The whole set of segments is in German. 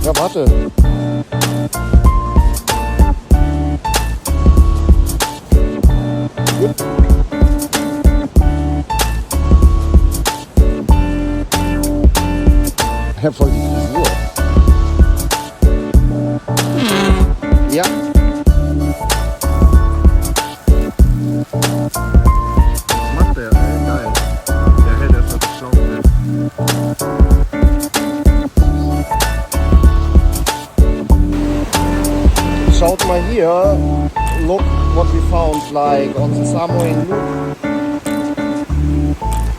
Ja, warte. Gut. Ja, voll die Frisur. Ja. Was macht der? Geil. Der hält erst auf die Schlaufe. Schaut mal hier. Look what we found, like on the Samoeng NOCH.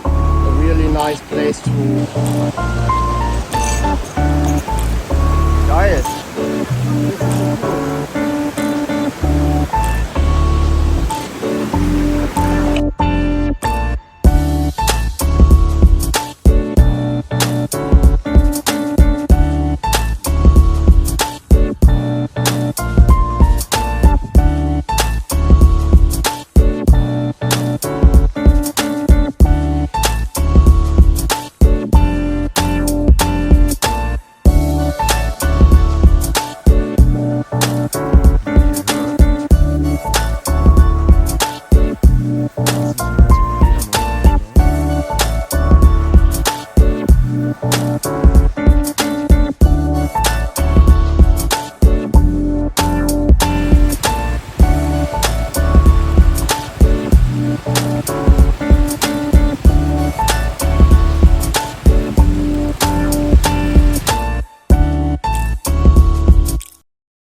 A really nice place to